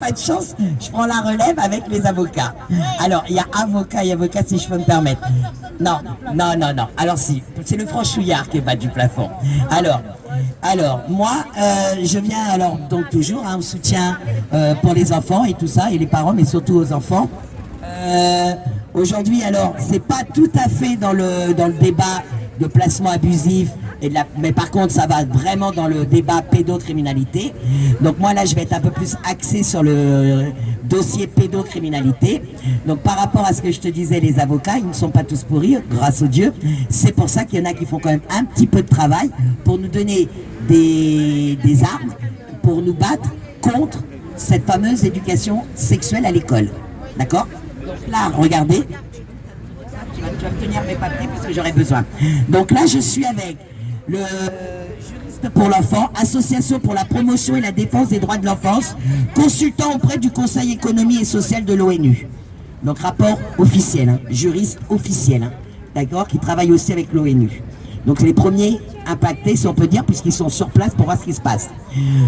pas de chance, je prends la relève avec les avocats. Alors, il y a avocat et avocat, si je peux me permettre. Non, non, non, non. Alors si, c'est le franchouillard qui est bas du plafond. Alors, moi, je viens alors donc toujours en soutien pour les enfants et tout ça, et les parents, mais surtout aux enfants. Aujourd'hui, alors, c'est pas tout à fait dans le débat de placement abusif, mais par contre, ça va vraiment dans le débat pédocriminalité. Donc moi, là, je vais être un peu plus axé sur le dossier pédocriminalité. Donc par rapport à ce que je te disais, les avocats, ils ne sont pas tous pourris, grâce au Dieu. C'est pour ça qu'il y en a qui font quand même un petit peu de travail pour nous donner des armes, pour nous battre contre cette fameuse éducation sexuelle à l'école. D'accord? Donc là, regardez, tu vas me tenir mes papiers parce que j'aurai besoin. Donc là, je suis avec le juriste pour l'enfant, association pour la promotion et la défense des droits de l'enfance, consultant auprès du Conseil économique et social de l'ONU. Donc rapport officiel, hein, juriste officiel, hein, d'accord, qui travaille aussi avec l'ONU. Donc c'est les premiers impactés, si on peut dire, puisqu'ils sont sur place pour voir ce qui se passe.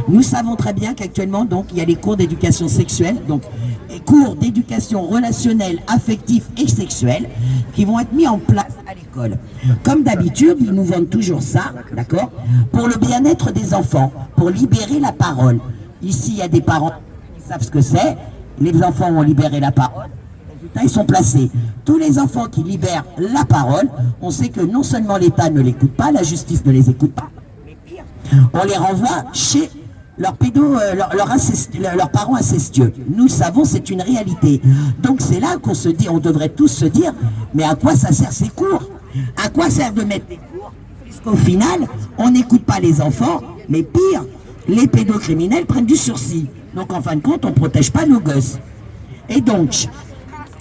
Nous savons très bien qu'actuellement, donc, il y a les cours d'éducation sexuelle, donc les cours d'éducation relationnelle, affective et sexuelle, qui vont être mis en place à l'école. Comme d'habitude, ils nous vendent toujours ça, d'accord, pour le bien-être des enfants, pour libérer la parole. Ici, il y a des parents qui savent ce que c'est, les enfants ont libéré la parole. Ils sont placés. Tous les enfants qui libèrent la parole, on sait que non seulement l'État ne l'écoute pas, la justice ne les écoute pas, mais pire, on les renvoie chez leurs parents incestueux. Nous le savons, c'est une réalité. Donc c'est là qu'on se dit, on devrait tous se dire, mais à quoi ça sert ces cours? À quoi sert de mettre des cours? Puisqu'au final, on n'écoute pas les enfants, mais pire, les pédocriminels prennent du sursis. Donc en fin de compte, on ne protège pas nos gosses. Et donc,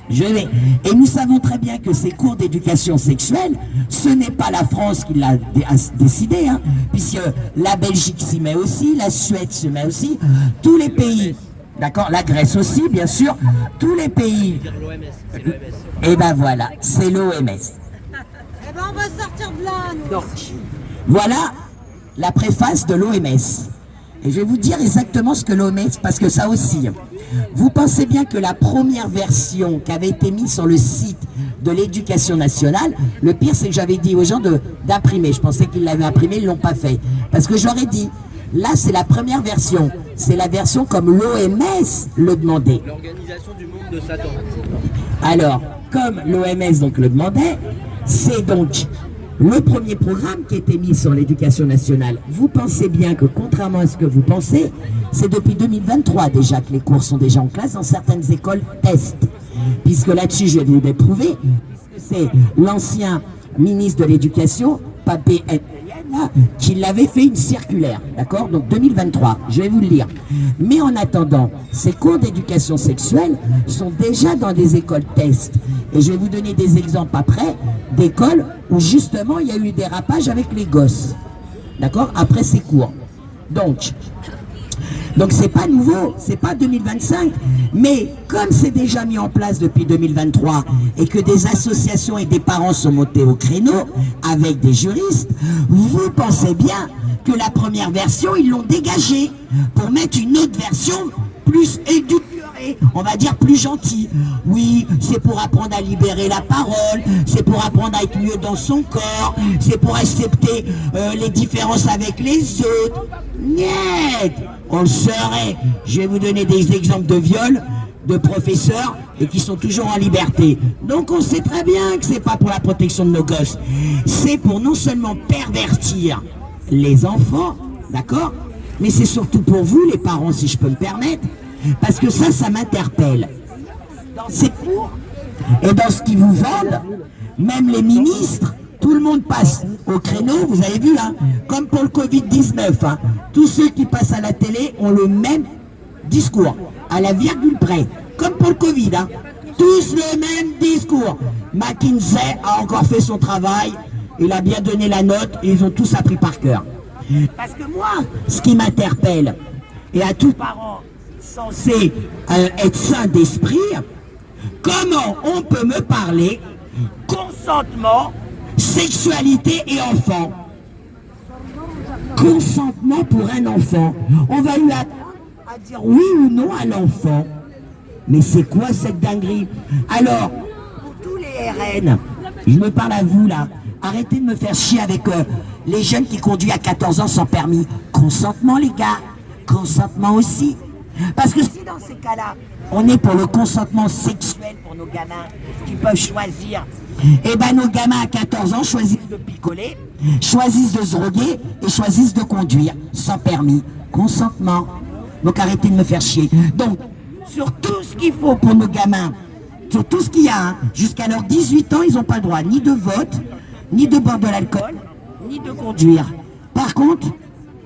et nous savons très bien que ces cours d'éducation sexuelle, ce n'est pas la France qui l'a décidé, hein, puisque la Belgique s'y met aussi, la Suède s'y met aussi, tous les pays, d'accord, la Grèce aussi, bien sûr, tous les pays. Et ben voilà, c'est l'OMS. Eh ben on va sortir de là, nous. Donc, voilà la préface de l'OMS. Et je vais vous dire exactement ce que l'OMS, parce que ça aussi, vous pensez bien que la première version qui avait été mise sur le site de l'éducation nationale, le pire c'est que j'avais dit aux gens d'imprimer. Je pensais qu'ils l'avaient imprimé, ils ne l'ont pas fait. Parce que j'aurais dit, là c'est la première version. C'est la version comme l'OMS le demandait. L'organisation du monde de Satan. Alors, comme l'OMS donc le demandait, c'est donc le premier programme qui a été mis sur l'éducation nationale. Vous pensez bien que contrairement à ce que vous pensez, c'est depuis 2023 déjà que les cours sont déjà en classe dans certaines écoles test. Puisque là-dessus, je vais vous le prouver, c'est l'ancien ministre de l'Éducation, Papé Ndiaye, qui l'avait fait une circulaire, d'accord? Donc 2023, je vais vous le lire. Mais en attendant, ces cours d'éducation sexuelle sont déjà dans des écoles test. Et je vais vous donner des exemples après d'écoles où justement il y a eu des dérapages avec les gosses, d'accord, après ces cours. Donc c'est pas nouveau, c'est pas 2025, mais comme c'est déjà mis en place depuis 2023 et que des associations et des parents sont montés au créneau avec des juristes, vous pensez bien que la première version, ils l'ont dégagée pour mettre une autre version plus édulcorée, on va dire plus gentille. Oui, c'est pour apprendre à libérer la parole, c'est pour apprendre à être mieux dans son corps, c'est pour accepter les différences avec les autres. Niet, on le saurait. Je vais vous donner des exemples de viols de professeurs et qui sont toujours en liberté. Donc on sait très bien que c'est pas pour la protection de nos gosses, c'est pour non seulement pervertir les enfants, d'accord, mais c'est surtout pour vous les parents, si je peux me permettre, parce que ça m'interpelle. Dans ces cours et dans ce qu'ils vous vendent, même les ministres, tout le monde passe au créneau, vous avez vu, hein, comme pour le Covid-19, hein, tous ceux qui passent à la télé ont le même discours, à la virgule près, comme pour le Covid, hein, tous le même discours. McKinsey a encore fait son travail, il a bien donné la note et ils ont tous appris par cœur. Parce que moi, ce qui m'interpelle, et à tout parent censé être sain d'esprit, comment on peut me parler consentement, sexualité et enfant? Consentement pour un enfant. On va lui attendre à à dire oui ou non à l'enfant. Mais c'est quoi cette dinguerie? Alors, pour tous les RN, je me parle à vous là, arrêtez de me faire chier avec les jeunes qui conduisent à 14 ans sans permis. Consentement les gars, consentement aussi. Parce que si dans ces cas-là, on est pour le consentement sexuel pour nos gamins qui peuvent choisir, eh ben nos gamins à 14 ans choisissent de picoler, choisissent de se droguer et choisissent de conduire sans permis. Consentement. Donc arrêtez de me faire chier. Donc, sur tout ce qu'il faut pour nos gamins, sur tout ce qu'il y a, hein, jusqu'à leurs 18 ans, ils n'ont pas le droit ni de vote, ni de boire de l'alcool, ni de conduire. Par contre,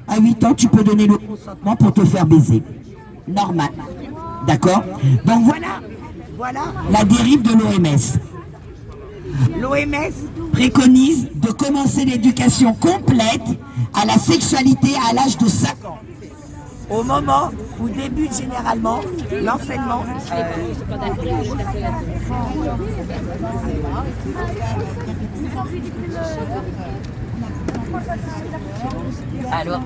à 8 ans, tu peux donner le consentement pour te faire baiser. Normal. D'accord? Donc voilà la dérive de l'OMS. L'OMS préconise de commencer l'éducation complète à la sexualité à l'âge de 5 ans. Au moment où débute généralement l'enseignement. Alors,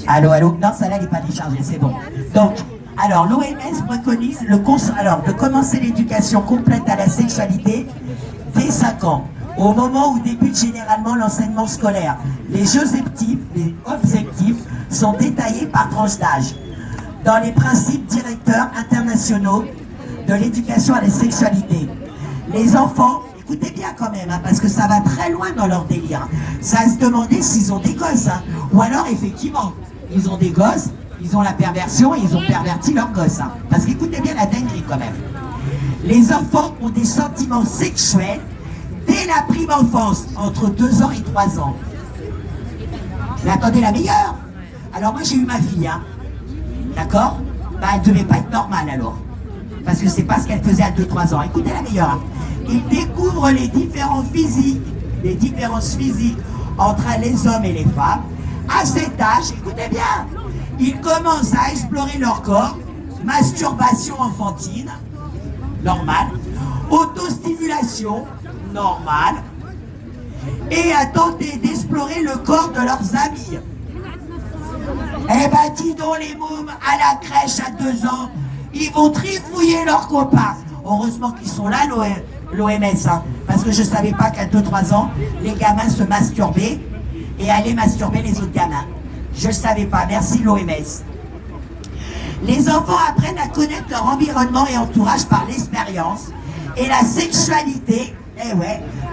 allô, non, celle-là n'est pas déchargée, c'est bon. Donc, alors, l'OMS préconise de commencer l'éducation complète à la sexualité dès 5 ans, au moment où débute généralement l'enseignement scolaire. Les objectifs sont détaillés par tranche d'âge dans les principes directeurs internationaux de l'éducation à la sexualité. Les enfants, écoutez bien quand même, hein, parce que ça va très loin dans leur délire. Ça va se demander s'ils ont des gosses, hein, ou alors effectivement, ils ont des gosses, ils ont la perversion et ils ont perverti leurs gosses. Hein, parce qu'écoutez bien la dinguerie quand même. Les enfants ont des sentiments sexuels dès la prime enfance, entre 2 ans et 3 ans. Mais attendez, la meilleure. Alors moi j'ai eu ma fille, hein. D'accord? Bah elle devait pas être normale alors. Parce que c'est pas ce qu'elle faisait à 2-3 ans. Écoutez la meilleure. Hein. Ils découvrent les différences physiques entre les hommes et les femmes. À cet âge, écoutez bien, ils commencent à explorer leur corps, masturbation enfantine, normal, autostimulation, normal, et à tenter d'explorer le corps de leurs amis. Eh ben dis donc les mômes à la crèche à 2 ans, ils vont trifouiller leurs copains. Heureusement qu'ils sont là, l'OMS, hein, parce que je ne savais pas qu'à 2-3 ans, les gamins se masturbaient et allaient masturber les autres gamins. Je ne savais pas, merci l'OMS. Les enfants apprennent à connaître leur environnement et entourage par l'expérience. Et la sexualité,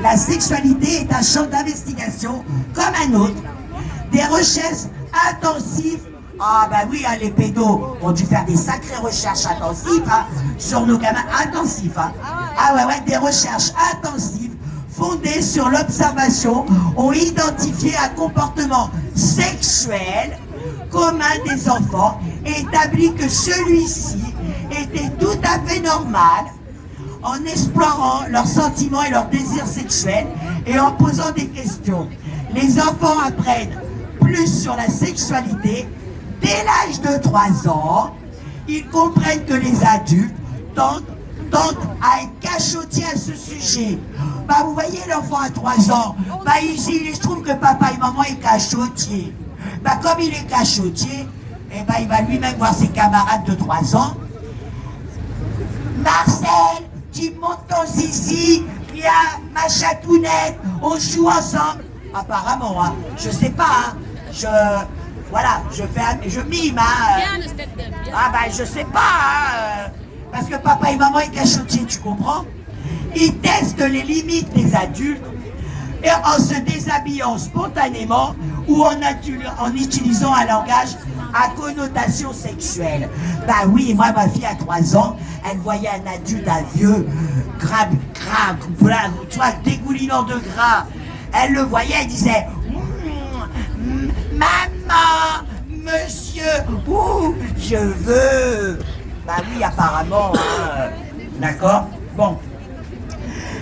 la sexualité est un champ d'investigation comme un autre. Des recherches intensives. Ah bah oui, hein, les pédos ont dû faire des sacrées recherches intensives hein, sur nos gamins. Intensifs. Hein. Ah ouais, des recherches intensives fondées sur l'observation ont identifié un comportement sexuel commun des enfants et établi que celui-ci était tout à fait normal en explorant leurs sentiments et leurs désirs sexuels et en posant des questions. Les enfants apprennent plus sur la sexualité dès l'âge de 3 ans. Ils comprennent que les adultes tentent à être cachotiers à ce sujet. Bah vous voyez l'enfant à 3 ans, bah ici il se trouve que papa et maman est cachotier. Bah comme il est cachotier, eh ben il va lui-même voir ses camarades de 3 ans. Marcel, tu montes ton zizi, viens ma chatounette, on joue ensemble. Apparemment, hein, je sais pas, hein, je mime, hein. Ah bah je sais pas, hein, parce que papa et maman est cachotiers, tu comprends? Ils testent les limites des adultes et en se déshabillant spontanément ou en utilisant un langage à connotation sexuelle. Bah oui, moi ma fille à 3 ans, elle voyait un adulte, un vieux, gras, tu vois, dégoulinant de gras. Elle le voyait, elle disait maman, monsieur, je veux. Bah oui, apparemment, hein, d'accord. Bon,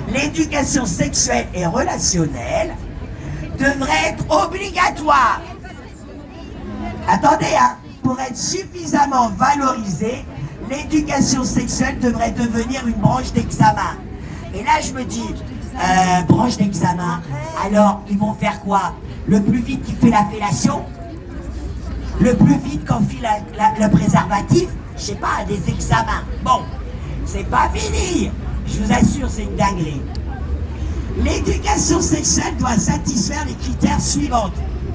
l'éducation sexuelle et relationnelle devrait être obligatoire. Attendez, hein, pour être suffisamment valorisée, l'éducation sexuelle devrait devenir une branche d'examen. Et là, je me dis, branche d'examen, alors ils vont faire quoi? le plus vite qu'il fait la fellation, le plus vite qu'on file le préservatif, je sais pas, des examens. Bon, c'est pas fini. Je vous assure, c'est une dinguerie. L'éducation sexuelle doit satisfaire les critères suivants.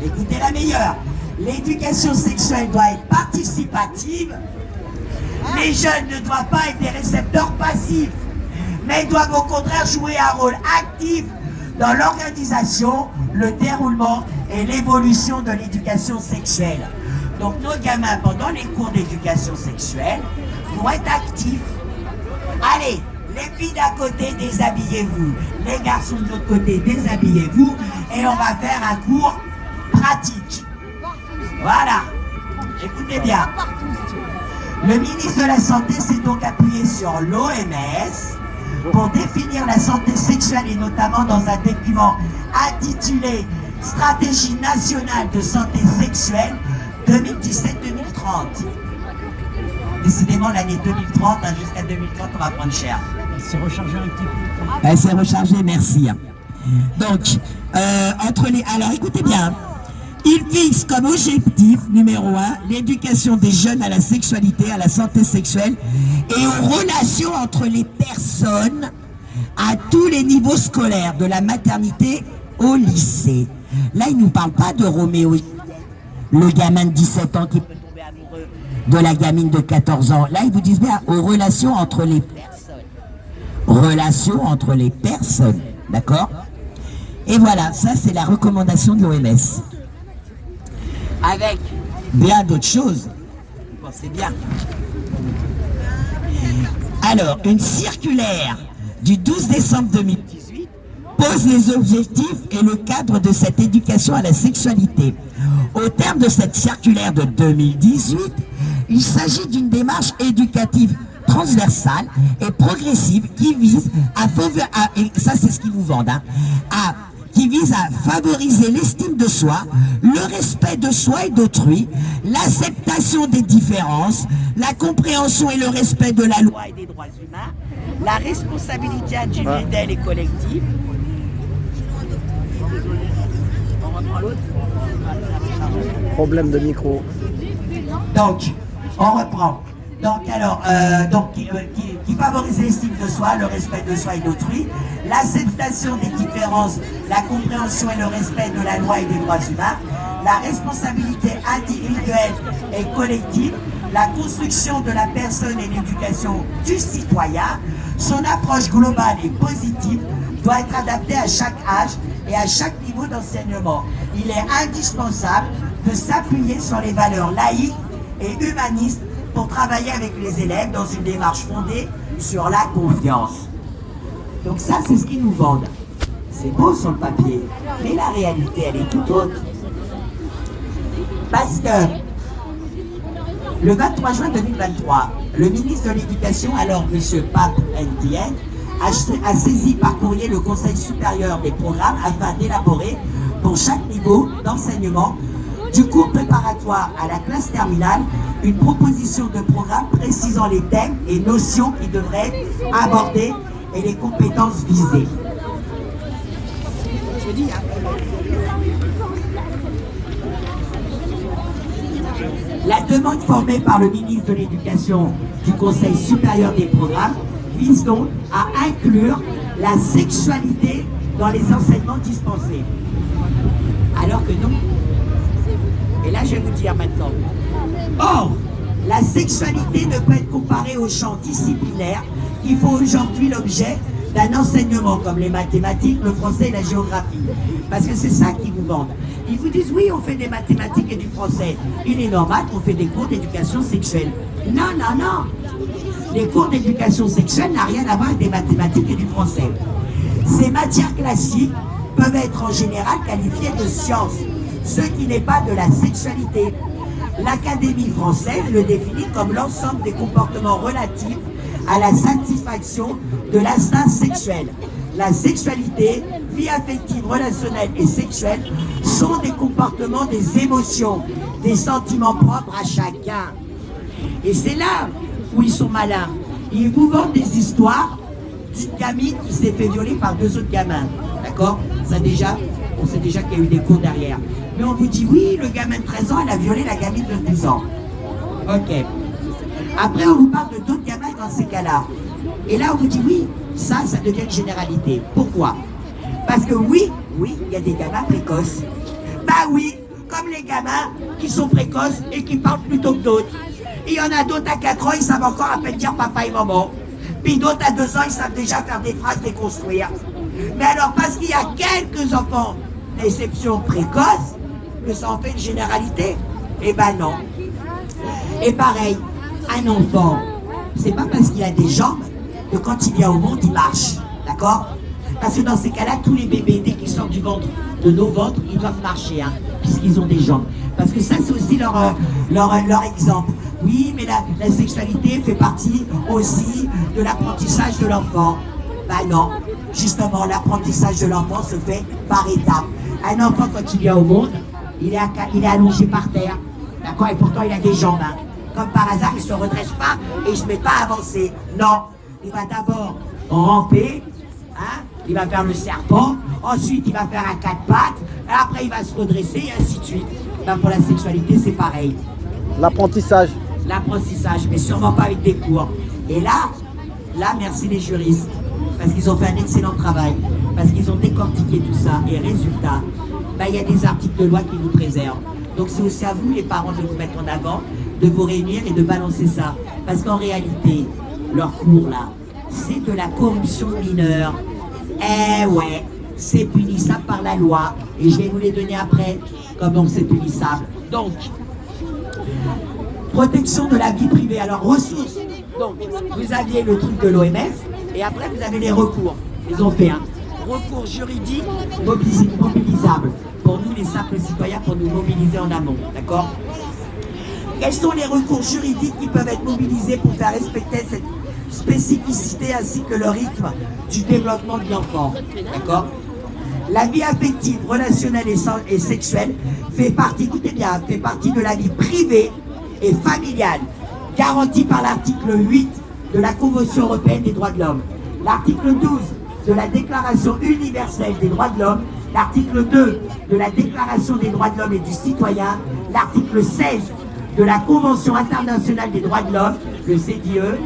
Écoutez la meilleure. L'éducation sexuelle doit être participative. Les jeunes ne doivent pas être des récepteurs passifs, mais doivent au contraire jouer un rôle actif dans l'organisation, le déroulement et l'évolution de l'éducation sexuelle. Donc nos gamins, pendant les cours d'éducation sexuelle, vont être actifs. Allez, les filles d'un côté, déshabillez-vous. Les garçons de l'autre côté, déshabillez-vous. Et on va faire un cours pratique. Voilà. Écoutez bien. Le ministre de la Santé s'est donc appuyé sur l'OMS pour définir la santé sexuelle et notamment dans un document intitulé Stratégie nationale de santé sexuelle 2017-2030. Décidément, l'année 2030, jusqu'à 2030, on va prendre cher. Elle s'est rechargée un petit peu. Elle s'est rechargée, merci. Donc, alors écoutez bien. Il fixe comme objectif numéro 1 l'éducation des jeunes à la sexualité, à la santé sexuelle et aux relations entre les personnes à tous les niveaux scolaires, de la maternité au lycée. Là, il ne nous parle pas de Roméo, le gamin de 17 ans qui peut tomber amoureux de la gamine de 14 ans. Là, ils vous disent bien aux relations entre les personnes. Relations entre les personnes, d'accord? Et voilà, ça c'est la recommandation de l'OMS. Avec bien d'autres choses. Vous pensez bien. Alors, une circulaire du 12 décembre 2018 pose les objectifs et le cadre de cette éducation à la sexualité. Au terme de cette circulaire de 2018, il s'agit d'une démarche éducative transversale et progressive qui vise et ça c'est ce qu'ils vous vendent, qui vise à favoriser l'estime de soi, le respect de soi et d'autrui, l'acceptation des différences, la compréhension et le respect de la loi et des droits humains, la responsabilité individuelle et collective. On reprend l'autre. Problème de micro. Donc, on reprend. Donc, alors, qui favorise l'estime de soi, le respect de soi et d'autrui, l'acceptation des différences, la compréhension et le respect de la loi et des droits humains, la responsabilité individuelle et collective, la construction de la personne et l'éducation du citoyen, son approche globale et positive doit être adaptée à chaque âge et à chaque niveau d'enseignement. Il est indispensable de s'appuyer sur les valeurs laïques et humanistes pour travailler avec les élèves dans une démarche fondée sur la confiance. Donc ça, c'est ce qu'ils nous vendent. C'est beau sur le papier, mais la réalité, elle est tout autre. Parce que le 23 juin 2023, le ministre de l'Éducation, alors M. Pape Ndiaye, a saisi par courrier le Conseil supérieur des programmes afin d'élaborer pour chaque niveau d'enseignement du cours préparatoire à la classe terminale une proposition de programme précisant les thèmes et notions qui devraient être abordés et les compétences visées. Je dis, la demande formée par le ministre de l'Éducation du Conseil supérieur des programmes vise donc à inclure la sexualité dans les enseignements dispensés. Alors que non. Et là, je vais vous dire maintenant. Or, la sexualité ne peut être comparée aux champs disciplinaires qui font aujourd'hui l'objet d'un enseignement comme les mathématiques, le français et la géographie. Parce que c'est ça qu'ils vous vendent. Ils vous disent, oui, on fait des mathématiques et du français. Il est normal qu'on fait des cours d'éducation sexuelle. Non, non, non. Les cours d'éducation sexuelle n'ont rien à voir avec des mathématiques et du français. Ces matières classiques peuvent être en général qualifiées de sciences, ce qui n'est pas de la sexualité. L'Académie française le définit comme l'ensemble des comportements relatifs à la satisfaction de l'instinct sexuel. La sexualité, vie affective, relationnelle et sexuelle sont des comportements, des émotions, des sentiments propres à chacun. Et c'est là où ils sont malins. Ils vous vendent des histoires d'une gamine qui s'est fait violer par deux autres gamins. D'accord? Ça déjà, On sait déjà qu'il y a eu des cours derrière. Mais on vous dit, oui, le gamin de 13 ans, elle a violé la gamine de 12 ans. Ok. Après, on vous parle de d'autres gamins dans ces cas-là. Et là, on vous dit, oui, ça devient une généralité. Pourquoi? Parce que oui, il y a des gamins précoces. Bah oui, comme les gamins qui sont précoces et qui parlent plutôt que d'autres. Il y en a d'autres à 4 ans, ils savent encore à peine dire papa et maman. Puis d'autres à 2 ans, ils savent déjà faire des phrases, déconstruire. Mais alors, parce qu'il y a quelques enfants d'exception précoce, que ça en fait une généralité? Eh ben non. Et pareil, un enfant, c'est pas parce qu'il a des jambes que quand il vient au monde, il marche. D'accord? Parce que dans ces cas-là, tous les bébés, dès qu'ils sortent du ventre, de nos ventres, ils doivent marcher, hein, puisqu'ils ont des jambes. Parce que ça, c'est aussi leur exemple. Oui, mais la sexualité fait partie aussi de l'apprentissage de l'enfant. Ben non, justement, l'apprentissage de l'enfant se fait par étapes. Un enfant, quand il vient au monde, il est allongé par terre. D'accord? Et pourtant, il a des jambes. Hein. Comme par hasard, il ne se redresse pas et il ne se met pas à avancer. Non, il va d'abord ramper, hein? Il va faire le serpent, ensuite il va faire un 4 pattes, et après il va se redresser et ainsi de suite. Ben, pour la sexualité, c'est pareil. L'apprentissage. L'apprentissage, mais sûrement pas avec des cours. Et là, merci les juristes, parce qu'ils ont fait un excellent travail, parce qu'ils ont décortiqué tout ça, et résultat, ben, il y a des articles de loi qui vous préservent. Donc c'est aussi à vous, les parents, de vous mettre en avant, de vous réunir et de balancer ça. Parce qu'en réalité, leur cours là, c'est de la corruption mineure. Eh ouais, c'est punissable par la loi. Et je vais vous les donner après, comment c'est punissable. Donc, protection de la vie privée. Alors, ressources. Donc, vous aviez le truc de l'OMS, et après, vous avez les recours. Ils ont fait un recours juridique mobilisable. Pour nous, les simples citoyens, pour nous mobiliser en amont. D'accord? Quels sont les recours juridiques qui peuvent être mobilisés pour faire respecter cette spécificité ainsi que le rythme du développement de l'enfant? D'accord? La vie affective, relationnelle et sexuelle fait partie, écoutez bien, fait partie de la vie privée et familiale, garantie par l'article 8 de la Convention européenne des droits de l'homme, l'article 12 de la Déclaration universelle des droits de l'homme, l'article 2 de la Déclaration des droits de l'homme et du citoyen, l'article 16 de la Convention internationale des droits de l'homme, le CDE,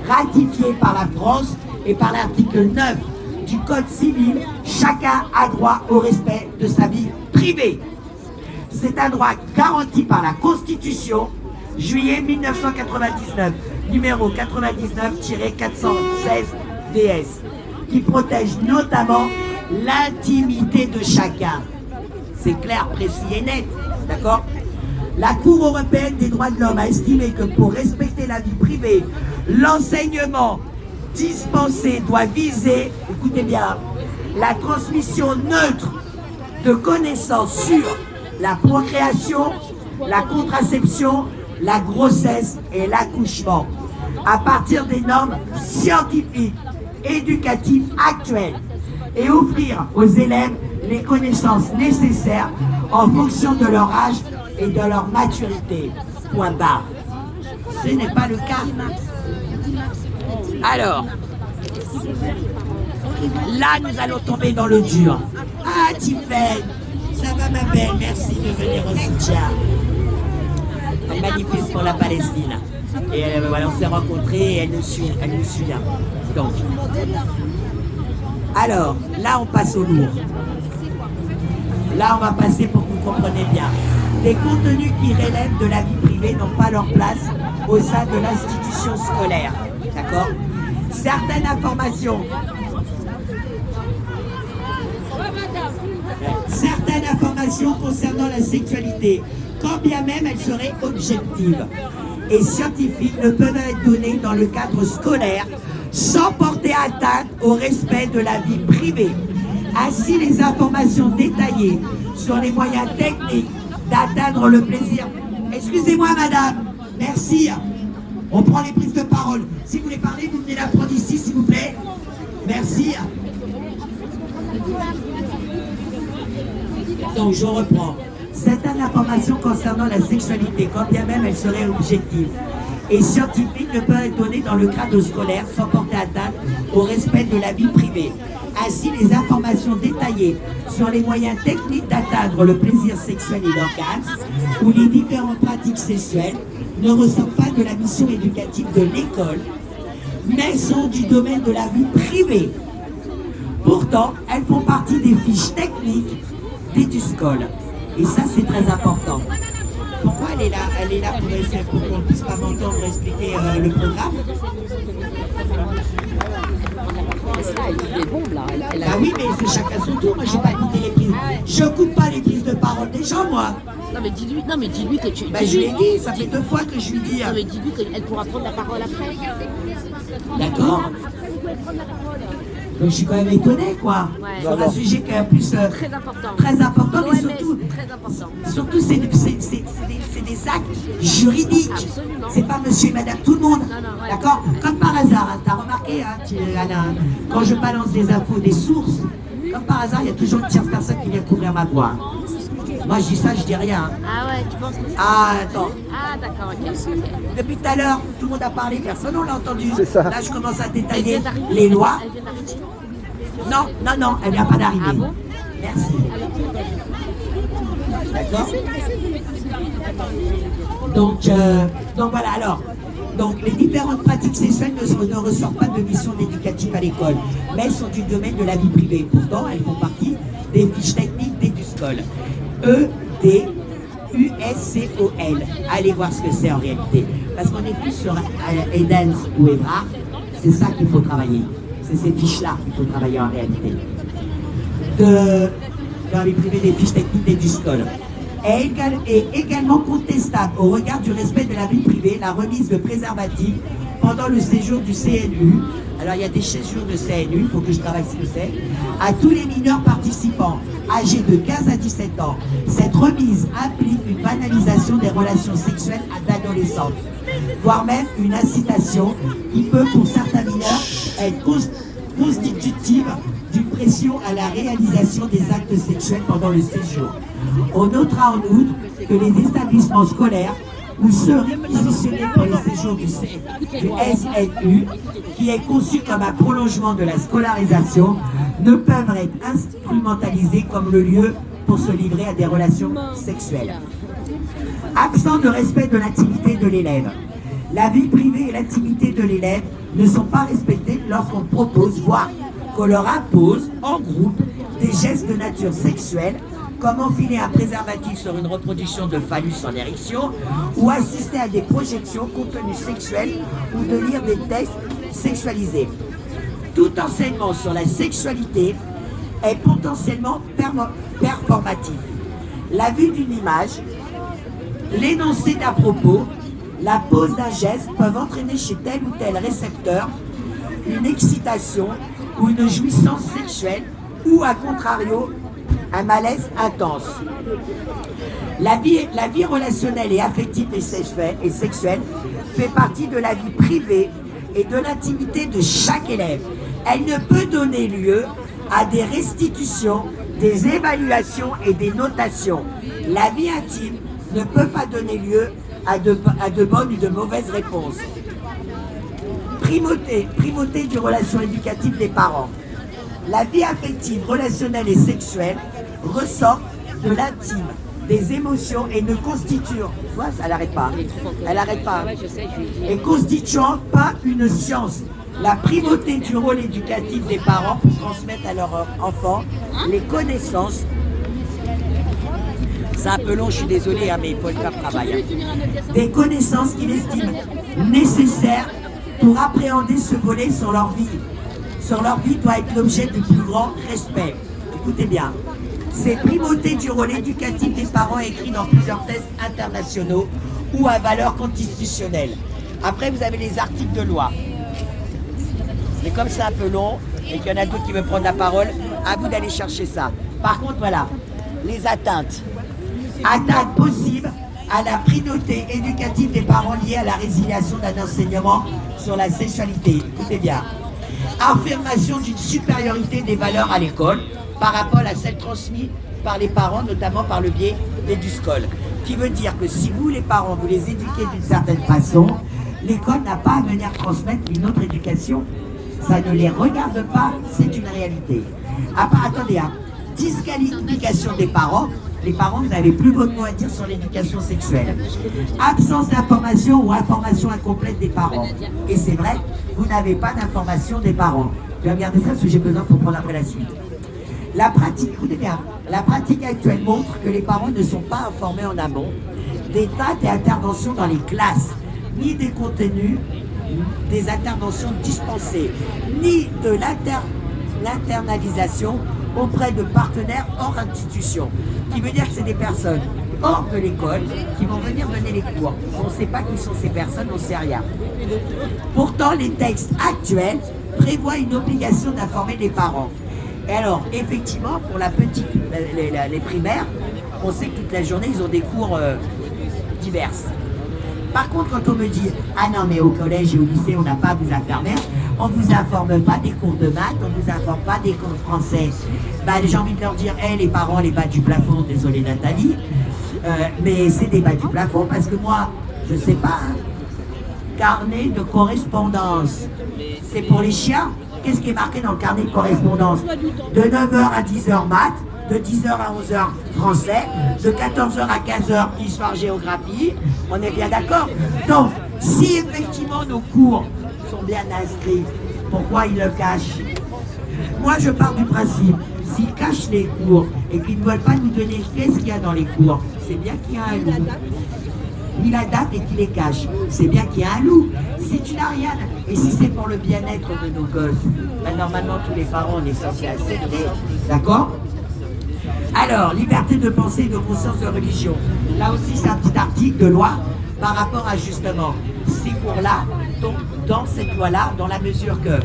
ratifié par la France, et par l'article 9 du Code civil, chacun a droit au respect de sa vie privée. C'est un droit garanti par la Constitution, juillet 1999, numéro 99-416 DS, qui protège notamment l'intimité de chacun. C'est clair, précis et net, d'accord? La Cour européenne des droits de l'homme a estimé que pour respecter la vie privée, l'enseignement dispensé doit viser, écoutez bien, la transmission neutre de connaissances sur la procréation, la contraception, la grossesse et l'accouchement, à partir des normes scientifiques, éducatives actuelles, et offrir aux élèves les connaissances nécessaires en fonction de leur âge et de leur maturité. Point barre. Ce n'est pas le cas. Alors, là nous allons tomber dans le dur. Ah Tiffaine, ça va ma belle, merci de venir au soutien. Elle manifeste pour la Palestine. Et voilà, on s'est rencontrés et elle nous suit là. Donc, alors, là on passe au lourd. Là on va passer pour que vous compreniez bien. Des contenus qui relèvent de la vie privée n'ont pas leur place au sein de l'institution scolaire. D'accord? Certaines informations concernant la sexualité, quand bien même elles seraient objectives et scientifiques, ne peuvent être données dans le cadre scolaire sans porter atteinte au respect de la vie privée. Ainsi, les informations détaillées sur les moyens techniques d'atteindre le plaisir. Excusez-moi madame, merci. On prend les prises de parole. Si vous voulez parler, vous venez la prendre ici s'il vous plaît. Merci. Donc je reprends. Certaines informations concernant la sexualité, quand bien même elles seraient objectives et scientifiques ne peuvent être donnés dans le cadre scolaire sans porter atteinte au respect de la vie privée. Ainsi, les informations détaillées sur les moyens techniques d'atteindre le plaisir sexuel et l'orgasme ou les différentes pratiques sexuelles ne ressortent pas de la mission éducative de l'école, mais sont du domaine de la vie privée. Pourtant, elles font partie des fiches techniques d'Eduscol. Et ça, c'est très important. Pourquoi elle est là? Elle est là pour qu'on ne puisse pas m'entendre expliquer le programme. Elle est bombe là. Ah oui, mais c'est chacun son tour. Moi, je n'ai pas écouté les prises. Je coupe pas les prises de parole des gens, moi. Non mais dis-lui que tu. Ben, je lui ai dit, ça fait 2 fois que je lui dis. Non mais dis-lui qu'elle pourra prendre la parole après. D'accord. Donc je suis quand même étonné, quoi. Ouais. Sur un sujet qui est plus Très important. très important, mais L'OMS, surtout, très important. surtout c'est des actes juridiques. Absolument. C'est pas monsieur et madame tout le monde. Non, ouais. D'accord. Comme par hasard, hein, t'as remarqué, hein, Alain, quand je balance des infos, des sources, comme par hasard, il y a toujours une tierce personne qui vient couvrir ma voix. Moi, je dis ça, je dis rien. Ah ouais, tu penses que c'est... Ah, attends. Ah d'accord, ok. Depuis tout à l'heure, tout le monde a parlé, personne ne l'a entendu. C'est ça. Là, je commence à Elle détailler vient d'arriver. les lois. Elle vient d'arriver. Non, elle vient pas d'arriver. Ah bon? Merci. D'accord. Donc voilà, alors. Donc les différentes pratiques sexuelles ne ressortent pas de mission éducative à l'école, mais elles sont du domaine de la vie privée. Pourtant, elles font partie des fiches techniques d'Eduscol. E-D-U-S-C-O-L. Allez voir ce que c'est en réalité. Parce qu'on est tous sur Edens ou Evrard. C'est ça qu'il faut travailler. C'est ces fiches-là qu'il faut travailler en réalité. Dans les privés des fiches techniques d'Eduscol. Est également contestable au regard du respect de la vie privée la remise de préservatifs pendant le séjour du CNU. Alors il y a des séjours de CNU, il faut que je travaille ce que c'est. À tous les mineurs participants âgés de 15 à 17 ans. Cette remise implique une banalisation des relations sexuelles d'adolescents, voire même une incitation qui peut pour certains mineurs être constitutive d'une pression à la réalisation des actes sexuels pendant le séjour. On notera en outre que les établissements scolaires ou ceux réquisitionnés pour les séjours du SNU, qui est conçu comme un prolongement de la scolarisation, ne peuvent être instrumentalisés comme le lieu pour se livrer à des relations sexuelles. Absent de respect de l'intimité de l'élève. La vie privée et l'intimité de l'élève ne sont pas respectées lorsqu'on propose, voire qu'on leur impose en groupe des gestes de nature sexuelle, comme enfiler un préservatif sur une reproduction de phallus en érection, ou assister à des projections contenues sexuelles, ou de lire des textes sexualisés. Tout enseignement sur la sexualité est potentiellement performatif. La vue d'une image, l'énoncé d'un propos, la pose d'un geste peuvent entraîner chez tel ou tel récepteur une excitation ou une jouissance sexuelle ou, à contrario, un malaise intense. La vie relationnelle et affective et sexuelle fait partie de la vie privée et de l'intimité de chaque élève. Elle ne peut donner lieu à des restitutions, des évaluations et des notations. La vie intime ne peut pas donner lieu à de bonnes ou de mauvaises réponses. Primauté du relation éducative des parents. La vie affective, relationnelle et sexuelle ressort de l'intime, des émotions et ne constitue, tu vois, elle n'arrête pas, et constituant pas une science. La primauté du rôle éducatif des parents pour transmettre à leurs enfants les connaissances. C'est un peu long, je suis désolé, hein, mais il faut le faire travail. Des connaissances qu'ils estiment nécessaires pour appréhender ce volet sur leur vie. Sur leur vie doit être l'objet du plus grand respect. Écoutez bien. Ces primautés du rôle éducatif des parents écrits dans plusieurs textes internationaux ou à valeur constitutionnelle. Après, vous avez les articles de loi. Mais comme c'est un peu long et qu'il y en a d'autres qui veulent prendre la parole, à vous d'aller chercher ça. Par contre, voilà, les atteintes. Atteintes possibles à la primauté éducative des parents liée à la résiliation d'un enseignement sur la sexualité. Écoutez bien. Affirmation d'une supériorité des valeurs à l'école par rapport à celles transmises par les parents, notamment par le biais d'Eduscol. Qui veut dire que si vous, les parents, vous les éduquez d'une certaine façon, L'école n'a pas à venir transmettre une autre éducation. Ça ne les regarde pas, c'est une réalité. Attendez, disqualification des parents. Les parents, vous n'avez plus votre mot à dire sur l'éducation sexuelle. Absence d'information ou information incomplète des parents. Et c'est vrai, vous n'avez pas d'information des parents. Je vais regarder ça parce que j'ai besoin pour prendre après la suite. La pratique, écoutez bien, la pratique actuelle montre que les parents ne sont pas informés en amont des dates et interventions dans les classes, ni des contenus, des interventions dispensées, ni de l'internalisation auprès de partenaires hors institution, qui veut dire que c'est des personnes hors de l'école qui vont venir donner les cours. On ne sait pas qui sont ces personnes, on ne sait rien. Pourtant, les textes actuels prévoient une obligation d'informer les parents. Et alors, effectivement, pour la petite, les primaires, on sait que toute la journée, ils ont des cours divers. Par contre, quand on me dit « Ah non, mais au collège et au lycée, on n'a pas à vous informer, on ne vous informe pas des cours de maths, on ne vous informe pas des cours de français. » J'ai envie de leur dire « Hey, les parents, les bas du plafond, désolé Nathalie, mais c'est des bas du plafond parce que moi, je ne sais pas, carnet de correspondance, c'est pour les chiens. Qu'est-ce qui est marqué dans le carnet de correspondance? De 9h à 10h maths, de 10h à 11h français, de 14h à 15h histoire géographie, on est bien d'accord? Donc, si effectivement nos cours sont bien inscrits, pourquoi ils le cachent? Moi je pars du principe, s'ils cachent les cours et qu'ils ne veulent pas nous donner qu'est-ce qu'il y a dans les cours, c'est bien qu'il y a un loup. Ni la date et qu'il les cache, c'est bien qu'il y a un loup. Si tu n'as rien, et si c'est pour le bien-être de nos gosses, normalement tous les parents on est censés accepter, d'accord? Alors, liberté de pensée et de conscience de religion. Là aussi c'est un petit article de loi par rapport à justement ces cours-là, dans cette loi-là, dans la mesure que...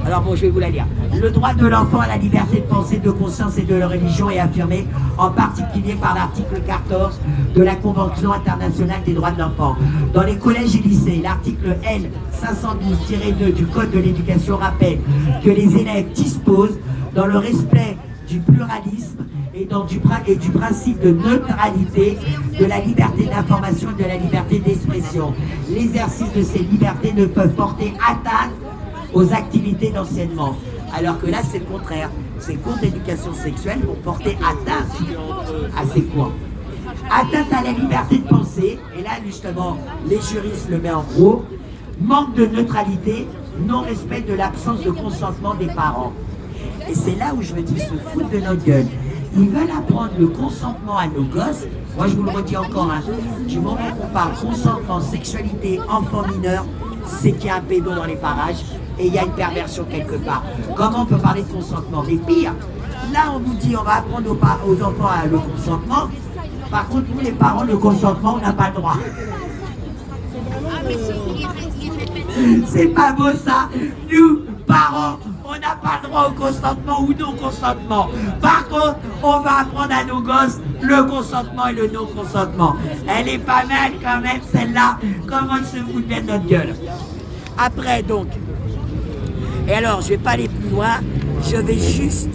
Alors bon, je vais vous la lire. Le droit de l'enfant à la liberté de pensée, de conscience et de religion est affirmé en particulier par l'article 14 de la Convention internationale des droits de l'enfant. Dans les collèges et lycées, l'article L 512-2 du Code de l'éducation rappelle que les élèves disposent, dans le respect du pluralisme et du principe de neutralité, de la liberté d'information et de la liberté d'expression. L'exercice de ces libertés ne peuvent porter atteinte aux activités d'enseignement. Alors que là, c'est le contraire. Ces cours d'éducation sexuelle vont porter atteinte à ces cours. Atteinte à la liberté de penser, et là, justement, les juristes le mettent en gros, manque de neutralité, non-respect de l'absence de consentement des parents. Et c'est là où je me dis, se foutre de notre gueule. Ils veulent apprendre le consentement à nos gosses. Moi, je vous le redis encore, du moment qu'on parle consentement, sexualité, enfant mineur, c'est qu'il y a un pédo dans les parages et il y a une perversion quelque part. Comment on peut parler de consentement? Mais pire, là, on nous dit on va apprendre aux enfants le consentement. Par contre, nous, les parents, le consentement, on n'a pas le droit. C'est pas beau ça. Nous, parents, on n'a pas le droit au consentement ou non-consentement. Par contre, on va apprendre à nos gosses le consentement et le non-consentement. Elle est pas mal quand même celle-là. Comment ils se foutent bien de notre gueule. Après donc, et alors je vais pas aller plus loin, je vais juste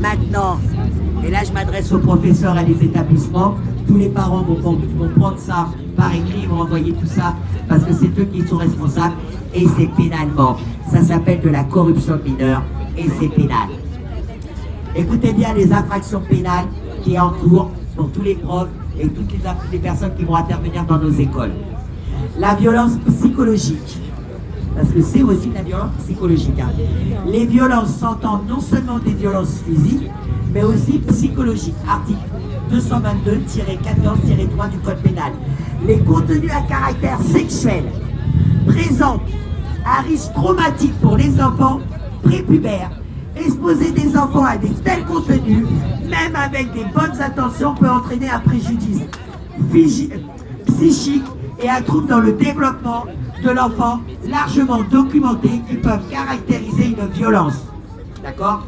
maintenant, et là je m'adresse aux professeurs et les établissements, tous les parents vont prendre ça par écrit, ils vont envoyer tout ça, parce que c'est eux qui sont responsables, et c'est pénalement. Ça s'appelle de la corruption mineure, et c'est pénal. Écoutez bien les infractions pénales qui est en cours pour tous les profs et toutes les personnes qui vont intervenir dans nos écoles. La violence psychologique, parce que c'est aussi de la violence psychologique. Les violences s'entendent non seulement des violences physiques, mais aussi psychologiques. Article 222-14-3 du Code pénal. Les contenus à caractère sexuel présentent un risque traumatique pour les enfants prépubères. Exposer des enfants à des tels contenus, même avec des bonnes intentions, peut entraîner un préjudice psychique et un trouble dans le développement de l'enfant largement documentés qui peuvent caractériser une violence. D'accord?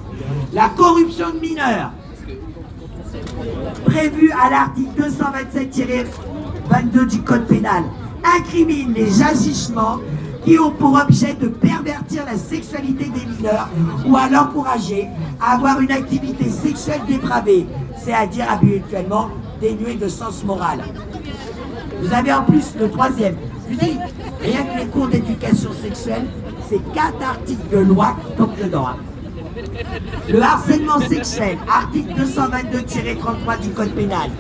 La corruption de mineurs, prévue à l'article 227-22 du Code pénal, incrimine les agissements qui ont pour objet de pervertir la sexualité des mineurs ou à l'encourager à avoir une activité sexuelle dépravée, c'est-à-dire habituellement dénuée de sens moral. Vous avez en plus le troisième. Je dis, rien que les cours d'éducation sexuelle, c'est 4 articles de loi qui tombent dedans. Hein. Le harcèlement sexuel, article 222-33 du Code pénal,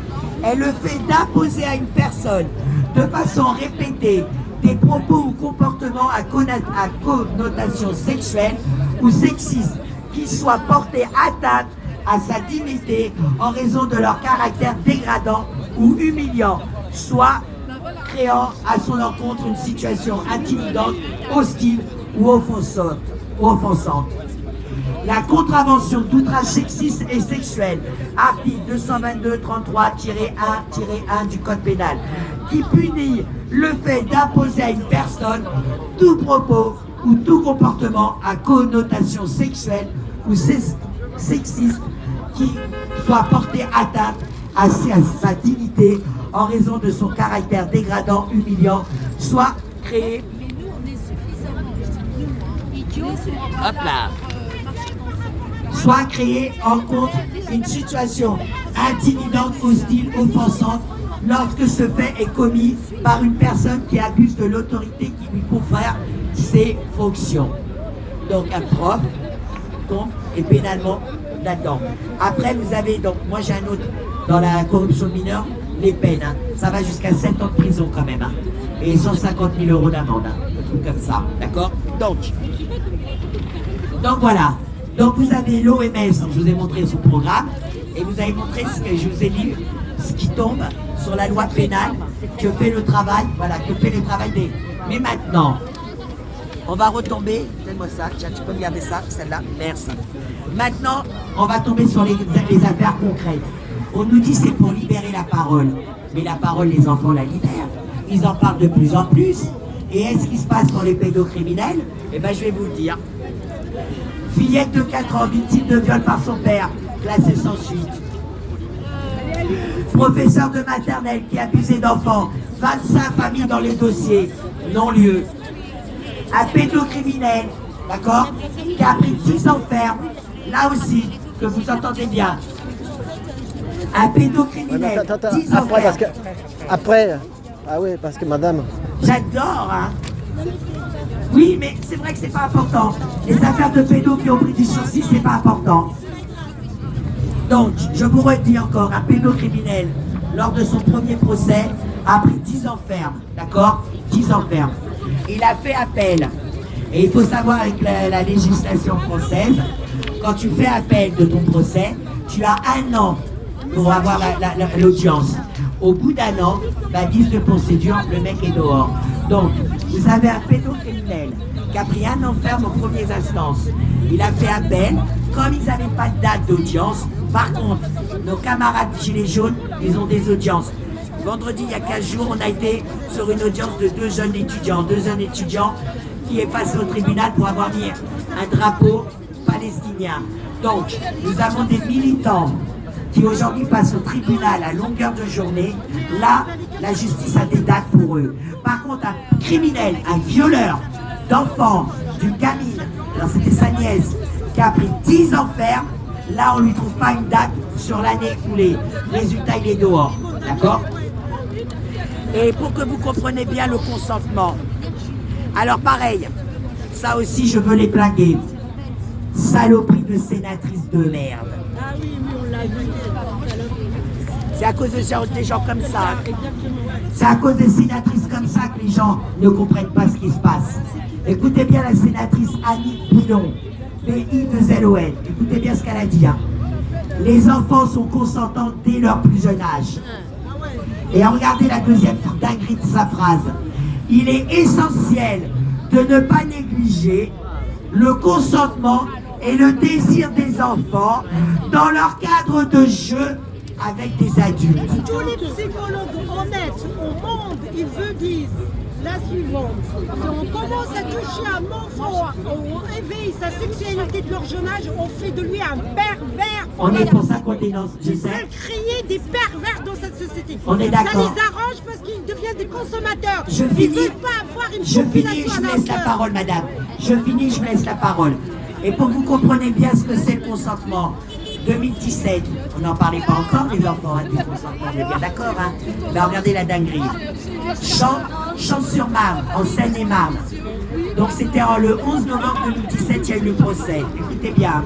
est le fait d'imposer à une personne de façon répétée des propos ou comportements à connotation sexuelle ou sexiste qui soient portés atteinte à sa dignité en raison de leur caractère dégradant ou humiliant, soit créant à son encontre une situation intimidante, hostile ou offensante. La contravention d'outrage sexiste et sexuel, article 222-33-1-1 du Code pénal, qui punit le fait d'imposer à une personne tout propos ou tout comportement à connotation sexuelle ou sexiste qui soit porté atteinte à sa dignité en raison de son caractère dégradant, humiliant, soit créé. Hop là. Soit créé en contre une situation intimidante, hostile, offensante, lorsque ce fait est commis par une personne qui abuse de l'autorité qui lui confère ses fonctions. Donc un prof tombe et pénalement là-dedans. Après vous avez, donc moi j'ai un autre dans la corruption mineure, les peines, hein. Ça va jusqu'à 7 ans de prison quand même, hein. Et 150 000 euros d'amende, hein. Un truc comme ça, d'accord? Donc voilà. Donc vous avez l'OMS, je vous ai montré son programme, et vous avez montré ce que je vous ai dit, ce qui tombe sur la loi pénale, que fait le travail, voilà, que fait le travail des... Mais maintenant, on va retomber, donne-moi ça, tiens, tu peux me garder ça, celle-là, merci. Maintenant, on va tomber sur les affaires concrètes. On nous dit c'est pour libérer la parole, mais la parole, les enfants la libèrent. Ils en parlent de plus en plus. Et est-ce qu'il se passe pour les pédocriminels? Eh bien, je vais vous le dire. Fillette de 4 ans, victime de viol par son père, classée sans suite. Professeur de maternelle qui abusait d'enfants, 25 familles dans les dossiers, non-lieu. Un pédocriminel, d'accord, qui a pris 10 ans ferme, là aussi, que vous entendez bien. Un pédocriminel, 10 ans après, ferme. Après, ah oui, parce que madame... J'adore, hein. Oui, mais c'est vrai que c'est pas important. Les affaires de pédos qui ont pris du sursis, c'est pas important. Donc, je vous redis encore, un pédocriminel, lors de son premier procès, a pris 10 ans ferme, d'accord? 10 ans ferme. Il a fait appel. Et il faut savoir avec la législation française, quand tu fais appel de ton procès, tu as 1 an pour avoir l'audience. Au bout d'1 an, vice de procédure, le mec est dehors. Donc, vous avez un pédocriminel qui a pris 1 an ferme aux premières instances. Il a fait appel. Comme ils n'avaient pas de date d'audience, par contre, nos camarades gilets jaunes, ils ont des audiences. Vendredi, il y a 15 jours, on a été sur une audience de 2 jeunes étudiants qui est passé au tribunal pour avoir mis un drapeau palestinien. Donc, nous avons des militants qui aujourd'hui passent au tribunal à longueur de journée. Là, la justice a des dates pour eux. Par contre, un criminel, un violeur d'enfants, d'une gamine, alors c'était sa nièce, qui a pris 10 ans ferme, là on ne lui trouve pas une date sur l'année écoulée. Résultat, il est dehors. D'accord? Et pour que vous compreniez bien le consentement. Alors pareil, ça aussi je veux les plaguer. Saloperie de sénatrice de merde. Ah oui, on l'a vu. C'est à cause de des gens comme ça. C'est à cause des sénatrices comme ça que les gens ne comprennent pas ce qui se passe. Écoutez bien la sénatrice Annie Pilon, PI2LON. Écoutez bien ce qu'elle a dit. Hein. Les enfants sont consentants dès leur plus jeune âge. Et regardez la deuxième dinguerie de sa phrase. Il est essentiel de ne pas négliger le consentement et le désir des enfants dans leur cadre de jeu avec des adultes. Tous les psychologues honnêtes au monde, ils vous disent la suivante. Si on commence à toucher un enfant, on réveille sa sexualité de leur jeune âge, on fait de lui un pervers. On est pour ça qu'on dénonce, je Ils sais. veulent créer des pervers dans cette société. On est Ça d'accord. les arrange parce qu'ils deviennent des consommateurs. Je Ils finis. ne veulent pas avoir une Je finis, population je à vous leur laisse la cœur. parole, madame. Je finis, je vous laisse la parole. Et pour que vous compreniez bien ce que c'est le consentement, 2017, on n'en parlait pas encore, les enfants, hein, du consentement, on est bien d'accord, hein. Ben, regardez la dinguerie. Champs-sur-Marne, en Seine-et-Marne. Donc c'était le 11 novembre 2017, il y a eu le procès. Écoutez bien,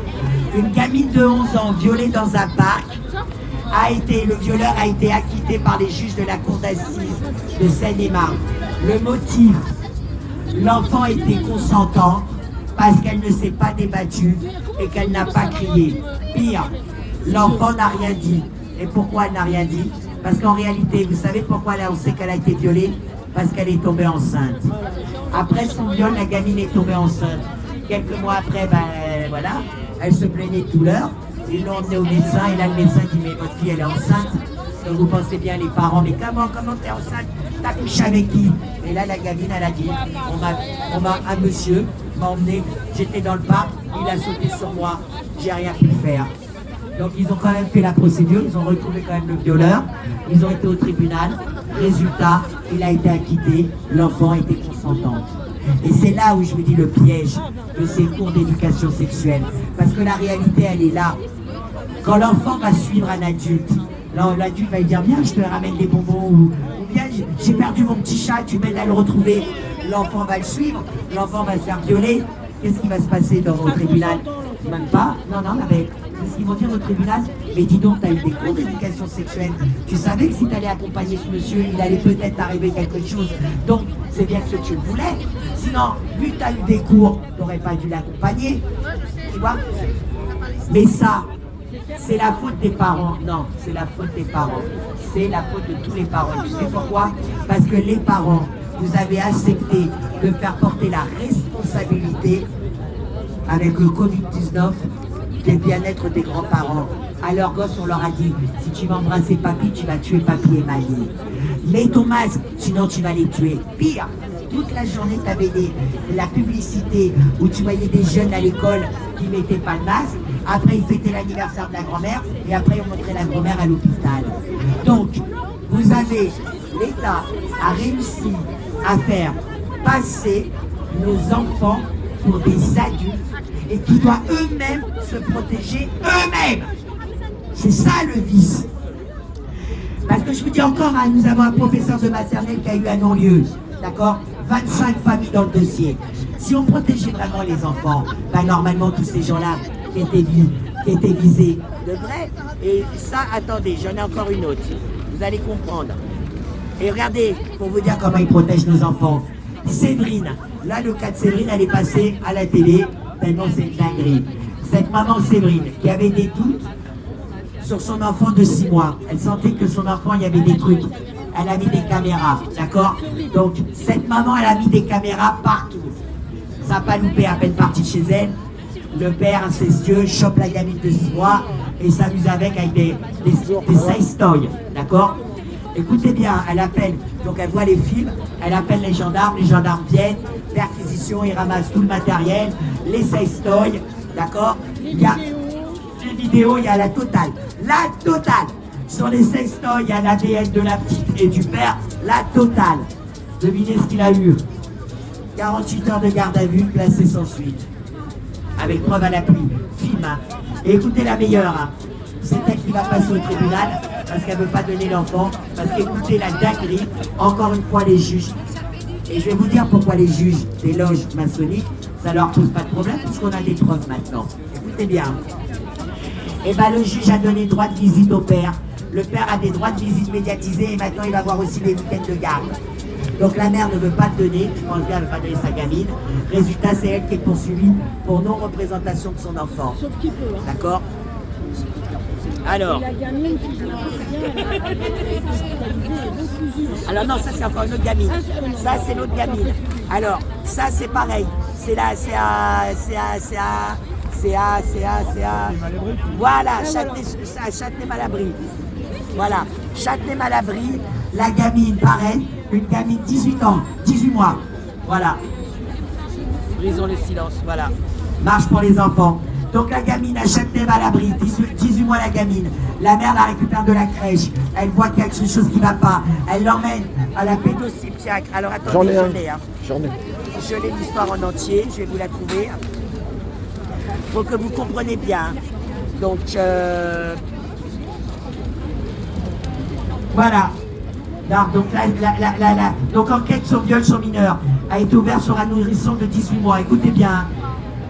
une gamine de 11 ans violée dans un parc, le violeur a été acquitté par les juges de la cour d'assises de Seine-et-Marne. Le motif, l'enfant était consentant parce qu'elle ne s'est pas débattue et qu'elle n'a pas crié. Pire, l'enfant n'a rien dit. Et pourquoi elle n'a rien dit? Parce qu'en réalité, vous savez pourquoi on sait qu'elle a été violée? Parce qu'elle est tombée enceinte. Après son viol, la gamine est tombée enceinte. Quelques mois après, voilà, elle se plaignait de douleur. Ils l'ont emmenée au médecin et là le médecin dit mais votre fille elle est enceinte. Donc vous pensez bien les parents, mais comment t'es enceinte? T'as couché avec qui? Et là la gamine elle a dit, un monsieur m'a emmené, j'étais dans le parc, il a sauté sur moi, j'ai rien pu faire. Donc ils ont quand même fait la procédure, ils ont retrouvé quand même le violeur, ils ont été au tribunal, résultat, il a été acquitté, l'enfant était consentante. Et c'est là où je me dis le piège de ces cours d'éducation sexuelle. Parce que la réalité, elle est là. Quand l'enfant va suivre un adulte, l'adulte va lui dire, viens, je te ramène des bonbons, ou viens, j'ai perdu mon petit chat, tu m'aides à le retrouver. L'enfant va le suivre, l'enfant va se faire violer. Qu'est-ce qui va se passer dans vos tribunal? Même pas. Non, mais qu'est-ce qu'ils vont dire au tribunal? Mais dis donc, tu as eu des cours d'éducation sexuelle. Tu savais que si tu allais accompagner ce monsieur, il allait peut-être arriver quelque chose. Donc, c'est bien que tu le voulais. Sinon, vu que tu as eu des cours, tu n'aurais pas dû l'accompagner. Tu vois? Mais ça, c'est la faute des parents. Non, c'est la faute des parents. C'est la faute de tous les parents. Tu sais pourquoi? Parce que les parents, vous avez accepté de faire porter la responsabilité avec le Covid-19 du bien-être des grands-parents. À leurs gosses, on leur a dit, si tu vas embrasser papy, tu vas tuer papy et mamie. Mets ton masque, sinon tu vas les tuer. Pire, toute la journée, tu avais la publicité où tu voyais des jeunes à l'école qui ne mettaient pas le masque. Après, ils fêtaient l'anniversaire de la grand-mère et après, on montrait la grand-mère à l'hôpital. Donc, vous avez, l'État a réussi à faire passer nos enfants pour des adultes et qui doivent eux-mêmes se protéger eux-mêmes. C'est ça le vice. Parce que je vous dis encore, hein, nous avons un professeur de maternelle qui a eu un non-lieu, d'accord? 25 familles dans le dossier. Si on protégeait vraiment les enfants, normalement tous ces gens-là qui étaient visés devraient. Et ça, attendez, j'en ai encore une autre. Vous allez comprendre. Et regardez, pour vous dire comment ils protègent nos enfants. Séverine, là le cas de Séverine, elle est passée à la télé, tellement c'est une dinguerie. Cette maman Séverine, qui avait des doutes sur son enfant de 6 mois, elle sentait que son enfant, il y avait des trucs. Elle a mis des caméras, d'accord? Donc, cette maman, elle a mis des caméras partout. Ça n'a pas loupé à peine partie de chez elle. Le père incestueux chope la gamine de 6 mois et s'amuse avec des sex toys, d'accord? Écoutez bien, elle appelle, donc elle voit les films, elle appelle les gendarmes viennent, perquisition, ils ramassent tout le matériel, les sex toys, d'accord? Il y a les vidéos, il y a la totale. La totale! Sur les sex toys, il y a l'ADN de la petite et du père, la totale. Devinez ce qu'il a eu. 48 heures de garde à vue, classé sans suite. Avec preuve à l'appui. Film, hein. Et écoutez la meilleure, hein. C'est elle qui va passer au tribunal parce qu'elle ne veut pas donner l'enfant. Parce qu'écoutez la dinguerie, encore une fois les juges. Et je vais vous dire pourquoi les juges des loges maçonniques, ça leur pose pas de problème puisqu'on a des preuves maintenant. Écoutez bien. Et bien le juge a donné droit de visite au père. Le père a des droits de visite médiatisés et maintenant il va avoir aussi des week-ends de garde. Donc la mère ne veut pas le donner, je pense bien elle ne veut pas donner sa gamine. Résultat, c'est elle qui est poursuivie pour non-représentation de son enfant. Sauf qu'il peut. Hein. D'accord? Alors. La gamine qui vient, alors non, ça c'est encore une autre gamine. Ça c'est l'autre gamine. Alors, ça c'est pareil. C'est là, c'est à. Voilà, Châtenay-Malabry. Voilà, Châtenay-Malabry, la gamine, pareil, une gamine 18 ans, 18 mois. Voilà. Brisons le silence, voilà. Marche pour les enfants. Donc la gamine à Châtenay-Malabry, 18 mois la gamine. La mère la récupère de la crèche. Elle voit qu'il y a quelque chose qui ne va pas. Elle l'emmène à la pédopsychiatre. Alors attendez, je l'ai l'histoire en entier, je vais vous la trouver. Pour que vous compreniez bien. Donc, voilà. Non, donc, donc enquête sur viol sur mineur a été ouverte sur un nourrisson de 18 mois. Écoutez bien, hein,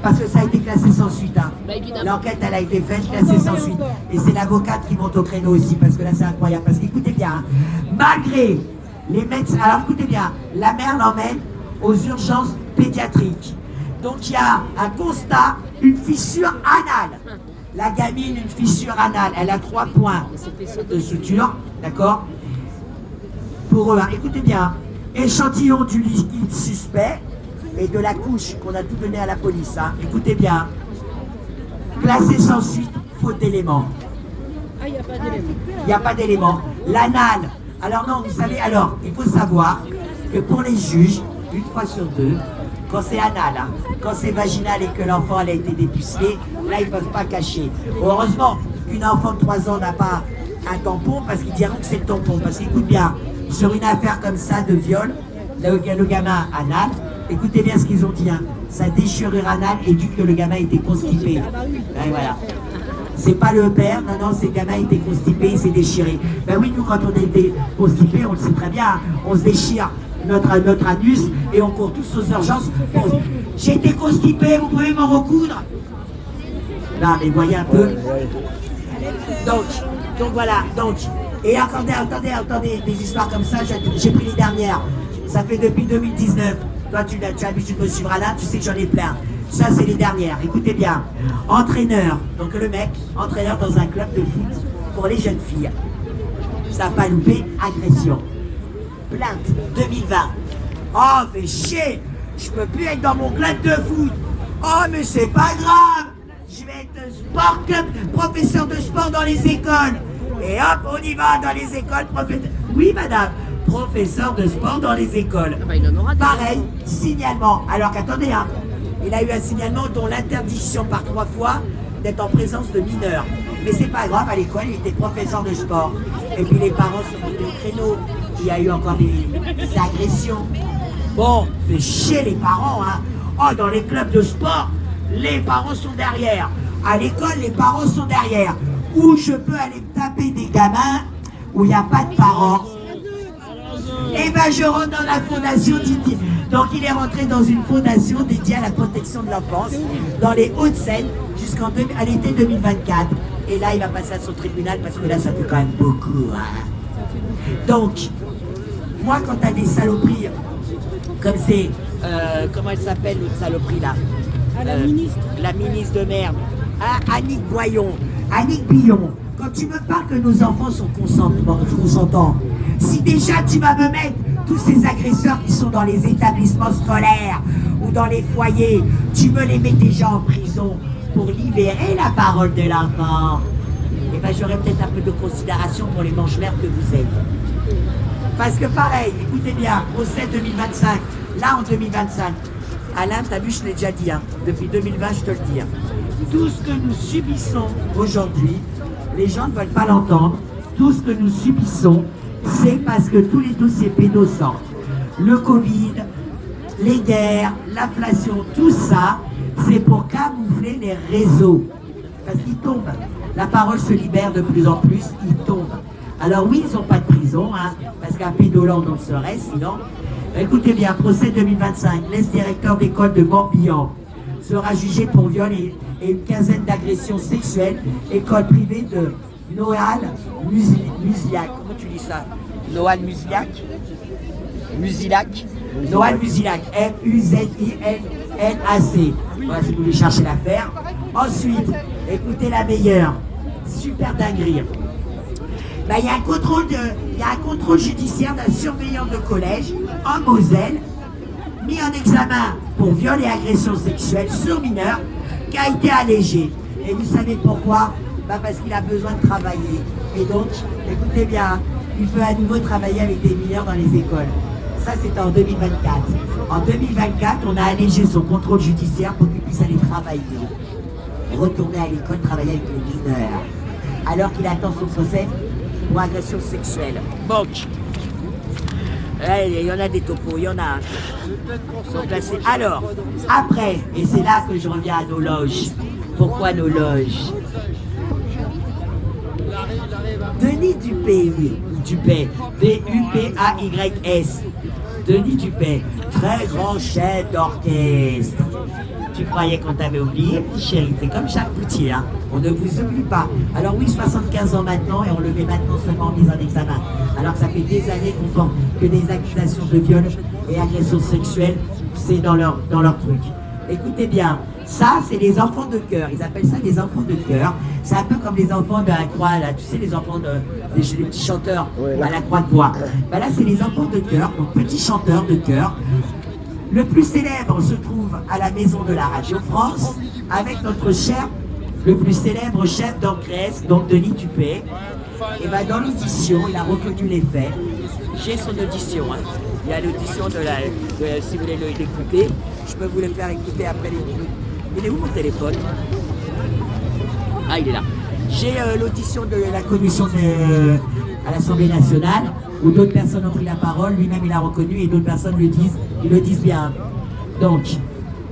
parce que ça a été classé sans suite. Hein. L'enquête, elle a été faite, classée sans suite. Et c'est l'avocate qui monte au créneau aussi, parce que là, c'est incroyable. Parce qu'écoutez bien, hein, malgré les médecins... Alors, écoutez bien, la mère l'emmène aux urgences pédiatriques. Donc, il y a un constat, une fissure anale. La gamine, une fissure anale. Elle a 3 points de suture, d'accord? Pour eux, hein, écoutez bien, échantillon du liquide suspect et de la couche qu'on a tout donné à la police. Hein. Écoutez bien, classé sans suite, faute d'éléments. Ah, il n'y a pas d'éléments. Il n'y a pas d'éléments. L'anal, alors non, vous savez, alors, il faut savoir que pour les juges, une fois sur deux, quand c'est anal, hein, quand c'est vaginal et que l'enfant a été dépucelé, là, ils ne peuvent pas cacher. Heureusement qu'une enfant de 3 ans n'a pas un tampon, parce qu'ils diront que c'est le tampon. Parce qu'écoute bien, sur une affaire comme ça de viol, le gamin anal, écoutez bien ce qu'ils ont dit, hein, sa déchirure anale est due que le gamin était constipé. Et voilà. C'est pas le père, non, c'est le gamin était constipé, il s'est déchiré. Ben oui, nous, quand on était constipé, on le sait très bien, hein, on se déchire notre anus et on court tous aux urgences. J'ai été constipé, vous pouvez m'en recoudre? Non, mais voyez un peu. Donc voilà, donc. Et attendez, des histoires comme ça, j'ai pris les dernières. Ça fait depuis 2019. Toi, tu as l'habitude de me suivre là, tu sais que j'en ai plein. Ça, c'est les dernières. Écoutez bien. Entraîneur, donc le mec, entraîneur dans un club de foot pour les jeunes filles. Ça n'a pas loupé, agression. Plainte, 2020. Oh, fais chier, je peux plus être dans mon club de foot. Oh, mais c'est pas grave. Je vais être sport club, professeur de sport dans les écoles. Et hop, on y va dans les écoles, oui, madame, professeur de sport dans les écoles. Ah bah, il en aura des pareil, signalement. Alors qu'attendez, hein, il a eu un signalement dont l'interdiction par 3 fois d'être en présence de mineurs. Mais c'est pas grave, à l'école, il était professeur de sport. Et puis les parents sont montés au créneau. Il y a eu encore des agressions. Bon, fait chier les parents, hein. Oh, dans les clubs de sport, les parents sont derrière. À l'école, les parents sont derrière. Où je peux aller me taper des gamins où il n'y a pas de parents. Et ben je rentre dans la fondation Didi. Donc il est rentré dans une fondation dédiée à la protection de l'enfance dans les Hauts-de-Seine à l'été 2024. Et là il va passer à son tribunal parce que là ça fait quand même beaucoup. Hein. Donc, moi quand t'as des saloperies comme c'est, comment elle s'appelle l'autre saloperie là, la ministre de merde, Annick Billon, quand tu me parles que nos enfants sont consentants, si déjà tu vas me mettre tous ces agresseurs qui sont dans les établissements scolaires ou dans les foyers, tu me les mets déjà en prison pour libérer la parole de l'enfant, et ben j'aurais peut-être un peu de considération pour les manches-merdes que vous êtes. Parce que pareil, écoutez bien, procès 2025, là en 2025, Alain, t'as vu, je l'ai déjà dit, hein, depuis 2020, je te le dis. Hein. Tout ce que nous subissons aujourd'hui, les gens ne veulent pas l'entendre, tout ce que nous subissons, c'est parce que tous les dossiers pédos sortent. Le Covid, les guerres, l'inflation, tout ça, c'est pour camoufler les réseaux. Parce qu'ils tombent. La parole se libère de plus en plus, ils tombent. Alors oui, ils n'ont pas de prison, hein, parce qu'un pédoland, on le serait, sinon... Écoutez bien, procès 2025, l'ex-directeur d'école de Morbihan sera jugé pour viol et une quinzaine d'agressions sexuelles, école privée de Noal Musilac. Comment tu dis ça? Noal Musilac? Noal Musilac, M-U-Z-I-L-L-A-C. Voilà, si vous voulez chercher l'affaire. Ensuite, écoutez la meilleure, super dinguerie. Ben, il y a un contrôle judiciaire d'un surveillant de collège en Moselle, mis en examen pour viol et agression sexuelle sur mineur, qui a été allégé. Et vous savez pourquoi? Ben, parce qu'il a besoin de travailler. Et donc, écoutez bien, il peut à nouveau travailler avec des mineurs dans les écoles. Ça, c'était en 2024. En 2024, on a allégé son contrôle judiciaire pour qu'il puisse aller travailler. Retourner à l'école, travailler avec les mineurs. Alors qu'il attend son procès pour agression sexuelle. Donc, il y en a des topos, il y en a. Alors, après, et c'est là que je reviens à nos loges. Pourquoi nos loges? Denis Dupé, Dupay, D-U-P-A-Y-S. Denis Dupay, très grand chef d'orchestre. Tu croyais qu'on t'avait oublié, petit chéri, c'est comme Jacques Poutier, hein. On ne vous oublie pas. Alors oui, 75 ans maintenant, et on le met maintenant seulement en mise en examen. Alors que ça fait des années qu'on porte que des accusations de viol et agressions sexuelles, c'est dans leur truc. Écoutez bien, ça c'est les enfants de cœur, ils appellent ça des enfants de cœur. C'est un peu comme les enfants de la croix, là, tu sais, les enfants des petits chanteurs à la croix de bois. Ben là c'est les enfants de cœur, donc petits chanteurs de cœur. Le plus célèbre se trouve à la maison de la Radio France, avec notre cher, le plus célèbre chef d'orchestre, donc Denis Dupay. Et ben dans l'audition, il a reconnu les faits. J'ai son audition, hein. Il y a l'audition si vous voulez l'écouter, je peux vous le faire écouter après les minutes. Il est où mon téléphone? Ah, il est là. J'ai l'audition de la commission à l'Assemblée nationale, où d'autres personnes ont pris la parole, lui-même il a reconnu et d'autres personnes ils le disent bien. Donc,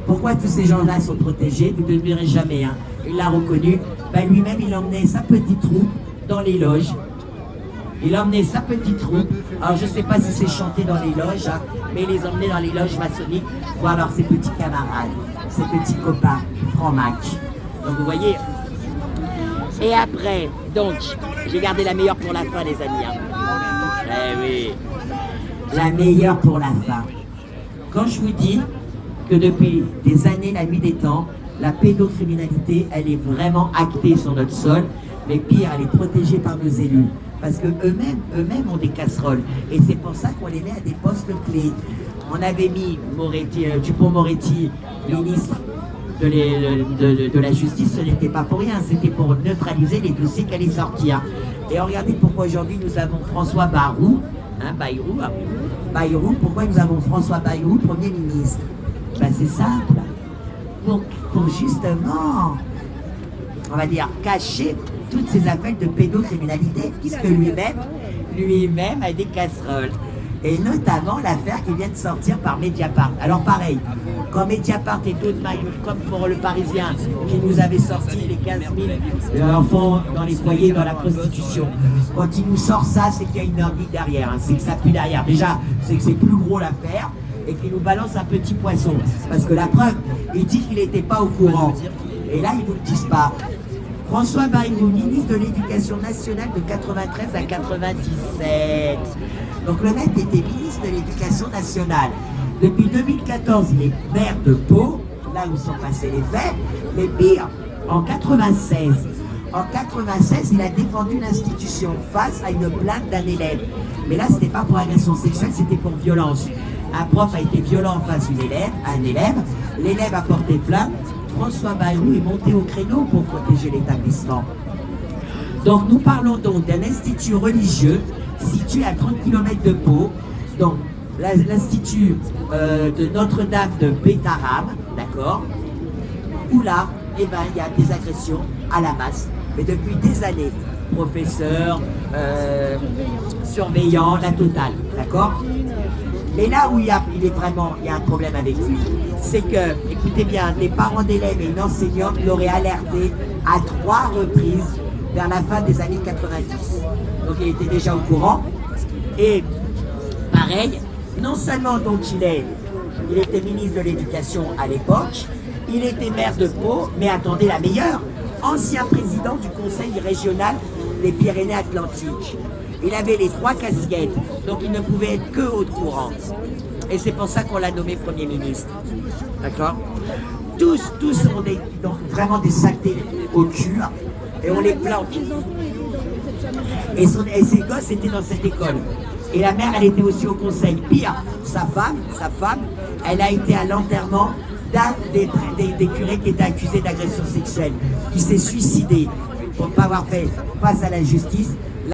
pourquoi tous ces gens-là sont protégés? Vous ne le verrez jamais, hein. Il l'a reconnu. Ben, lui-même il emmenait sa petite troupe dans les loges. Il emmenait sa petite troupe. Alors je ne sais pas si c'est chanté dans les loges, hein, mais il les emmenait dans les loges maçonniques pour avoir ses petits camarades, ses petits copains, francs-mac. Donc vous voyez. Et après, donc, j'ai gardé la meilleure pour la fin, les amis. Hein. Eh oui. La meilleure pour la fin. Quand je vous dis que depuis des années, la nuit des temps, la pédocriminalité, elle est vraiment actée sur notre sol, mais pire, elle est protégée par nos élus. Parce que eux-mêmes ont des casseroles. Et c'est pour ça qu'on les met à des postes clés. On avait mis Dupond-Moretti, ministre de la justice, ce n'était pas pour rien, c'était pour neutraliser les dossiers qui allaient sortir. Et regardez pourquoi aujourd'hui nous avons François Bayrou, pourquoi nous avons François Bayrou, Premier ministre? Ben c'est simple, pour justement, on va dire, cacher toutes ces affaires de pédocriminalité, puisque lui-même a des casseroles. Et notamment l'affaire qui vient de sortir par Mediapart. Alors pareil, quand Mediapart et d'autres comme pour le Parisien, qui nous avait sorti les 15 000 enfants dans les foyers, dans la prostitution, quand il nous sort ça, c'est qu'il y a une orbite derrière, hein. C'est que ça pue derrière. Déjà, c'est que c'est plus gros l'affaire, et qu'il nous balance un petit poisson. Parce que la preuve, il dit qu'il n'était pas au courant. Et là, ils ne vous le disent pas. François Bayrou, ministre de l'Éducation nationale de 93 à 97. Donc le mec était ministre de l'Éducation nationale. Depuis 2014, il est maire de Pau, là où sont passés les faits. Mais pire, en 96, il a défendu l'institution face à une plainte d'un élève. Mais là, c'était pas pour agression sexuelle, c'était pour violence. Un prof a été violent face à un élève. L'élève a porté plainte. François Bayrou est monté au créneau pour protéger l'établissement. Donc nous parlons donc d'un institut religieux situé à 30 km de Pau, donc l'institut de Notre-Dame de Bétarame, d'accord, où là, eh ben, il y a des agressions à la masse, mais depuis des années, professeurs, surveillants, la totale, d'accord. Mais là où il y a un problème avec lui, c'est que, écoutez bien, des parents d'élèves et une enseignante l'auraient alerté à 3 reprises vers la fin des années 90. Donc il était déjà au courant. Et pareil, non seulement donc il était ministre de l'Éducation à l'époque, il était maire de Pau, mais attendez la meilleure, ancien président du Conseil régional des Pyrénées-Atlantiques. Il avait les 3 casquettes, donc il ne pouvait être que au courant. Et c'est pour ça qu'on l'a nommé Premier ministre. D'accord? Tous ont vraiment des saletés au cul, et on les planque. Et ses gosses étaient dans cette école. Et la mère, elle était aussi au conseil. Pire, sa femme, elle a été à l'enterrement d'un des curés qui était accusé d'agression sexuelle, qui s'est suicidé pour ne pas avoir fait face à la justice.